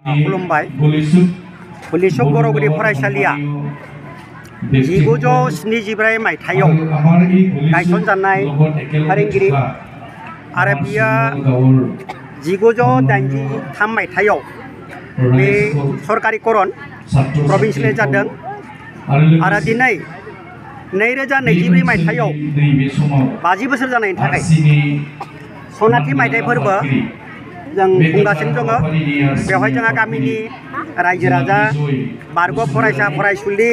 खुलुमबाय। बुलिसुक बरगुरि फरायसालिया 1974 मायथाइयाव गायसनजानाय फोरोंगिरि आरो बियो 1983 मायथाइयाव बे सरकारिकरन प्रभिन्सियेलाइज जादों आरो दिनै 2024 मायथाइयाव 50 बोसोर जानायनि थाखाय सनाथि मायथाइ फोरबो जों खुंगासिनो दङ। बेवहाय जोंहा गामिनि रायजो राजा बारग' फरायसा फरायसुलि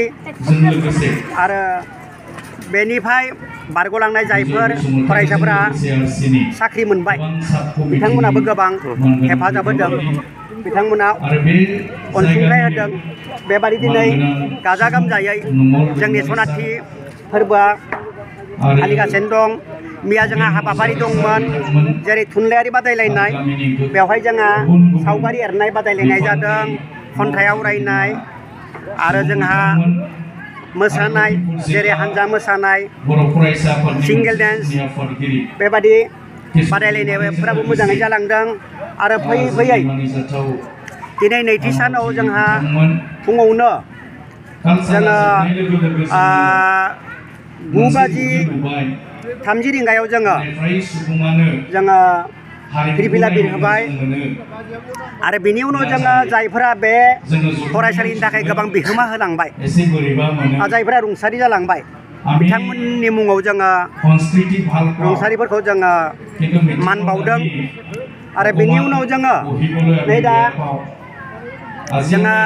आरो बेनिफ्राय बारग'लांनाय जायफोर फरायसाफोरा साख्रि मोनबाय बिथांमोनाबो गोबां हेफाजाब होदों, बिथांमोना अनसुंथाइ होदों। बेबादि दिनै गाजा गोमजायै जोंनि सनाथि फोरबोआ फालिगासिनो दं। मैया जोंहा हाबाफारि दंमोन, जेरै थुनलाइयारि बादायलायनाय, बेवहाय जोंहा सावगारि एरनाय बादायलायनाय जादों, खन्थाइ आवरायनाय आरो जोंहा मोसानाय जेरै हानजा मोसानाय, सिंगेल डेन्स, बेबादि बादायलायनायफोराबो मोजाङै जालांदों। आरो फैयै फैयै दिनै नैथि सानाव जोंहा फुङावनो जोङो 9:30 रिंगायाव जोङो फिरफिला बिरहोबाय आरो बिनि उनाव जोङो जायफोरा बे फरायसालिनि थाखाय गोबां बिहोमा होलांबाय, जायफोरा रुंसारि जालांबाय, बिथांमोननि मुङाव जोङो रुंसारिफोरखौ जोङो मान बावदों। आरो बेनि उनाव जोङो नै दा जोङो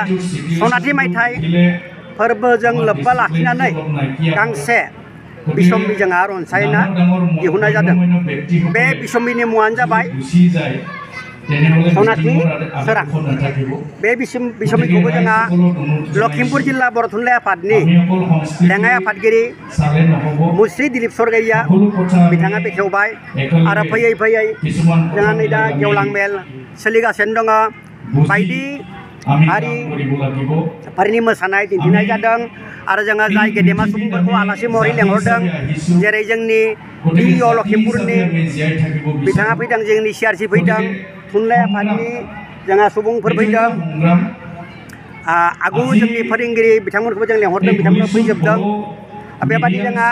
सनाथि मायथाइ फोरबोजों लोब्बा लाखिनानै गांसे बिसम्बि जोंहा रनसायना दिहुननाय जादों। बे बिसम्बिनि मुङानो जाबाय सनाथि सोरां। बे बिसम्बिखौबो जोंहा लखिमपुर जिल्ला बर' थुनलाइ आफादनि लेङाइ आफादगिरि मुस्रि दिलीप सरगयारिया बिथाङा बेखेवबाय। आरो फैयै फैयै जोंहा नै दा गेवलां मेल सोलिगासिनो दङ। बायदि हारिफोरनि मोसानाय दिन्थिनाय जादों आरो जोङो जाय गेदेमा सुबुंफोरखौ आलासि महरै लेंहरदों, जेरै जोंनि DIO लखिमपुरनि बिथाङा फैदों, जोंनि CRC फैदों, थुनलाइ आफादनि जोंहा सुबुंफोर फैदों, आगु जोंनि फोरोंगिरि बिथांमोनखौबो जों लेंहरदों, बिथांमोना फैजोबदों। बेबादि जोंहा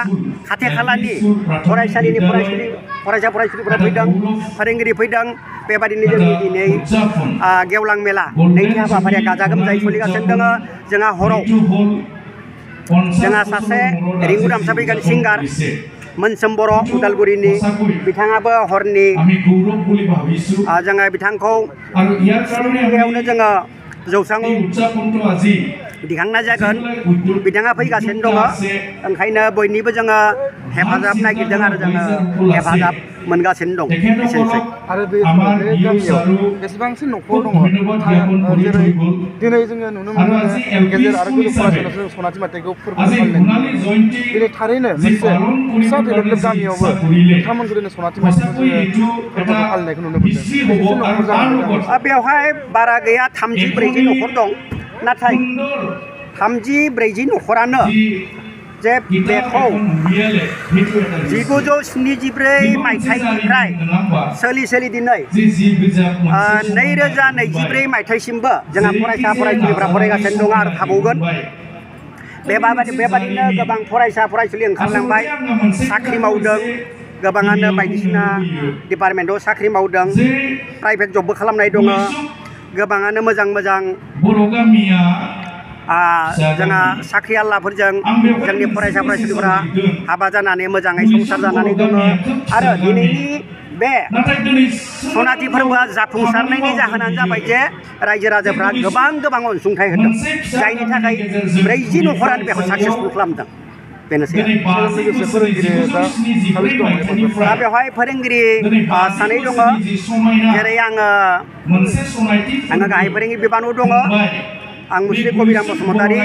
खाथि खालानि फरायसालिनि फरायसा फरायसुलिफोरा फैदों, फोरोंगिरि फैदों। बेबादिनो जोंनि दिनै गेवलां मेला नैथि हाबाफारिया गाजा गोमजायै सोलिगासिनो दङ। जोंहा हराव जोंहा सासे रिंगु दामसा फैगोन, सिंगार मोनसोम बर' उदालगुरिनि, बिथाङाबो हरनि जोङो बिथांखौ 7 रिंगायावनो जोङो जौस्राङाव दिखांनाय जागोन। बिथाङा फैगासिनो दङ, ओंखायनो बयनिबो जोङो हेफाजाब नागिरदों आरो जोङो हेफाजाब मोनगासिनो दं। एसेनोसै। आरो बे गामियाव बेसेबांसो न'खर दङ? जेरै दिनै जोङो नुनो मोनो गेजेर आरो गोजौ फरायसालियाव जों सनाथि मायथाइखौ फोरबो फालिनाय नुनो मोनो। दिनै थारैनो मोनसे फिसा फेरलेब गामियावबो नोंथांमोनखौ दिनै सनाथि मायथाइखौ जोङो फोरबोखौ फालिनायखौ नुनो मोनदों। बेसेसो न'खर जानांगौ? बेवहाय बारा गैया, 30-40 न'खर दं। नाथाय 30-40 न'खरानो जे बेखौ 1974 मायथाइनिफ्राय सोलि दिनै 2024 मायथाइसिमबो जोंहा फरायसा फरायसुलिफ्रा फरायगासिनो दङ आरो थाबावगोन। बेबादिनो गोबां फरायसा फरायसुलि ओंखारलांबाय, साख्रि मावदों, गोबाङानो बायदिसिना डिपार्टमेन्टआव साख्रि मावदों, प्राइभेट जबबो खालामनाय दङ। गोबाङानो मोजां जोंहा साख्रि आलाफोरजों जोंनि फरायसा फरायसुलिफोरा हाबा जानानै मोजाङै संसार जानानै दङ। आरो दिनैनि बे सनाथि फोरबोआ जाफुंसारनायनि जाहोनानो जाबाय जे रायजो राजाफ्रा गोबां अनसुंथाइ होदों, जायनि थाखाय 40 न'खरानो बेखौ साक्सेसफुल खालामदों। बेनोसै। बेवहाय फोरोंगिरि 2 दङ, जेरै आङो गाहाय फोरोंगिरि बिबानाव दङ, आं मुस्रि कबिराम बसुमतारी।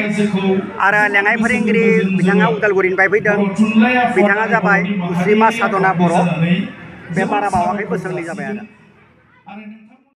आरो लेङाइ फोरोंगिरि बिथाङा उदालगुरिनिफ्राय फैदों, बिथाङा जाबाय मुस्रिमा साधना बर'। बे बारा बावाखै, बोसोरनै जाबाय आरो।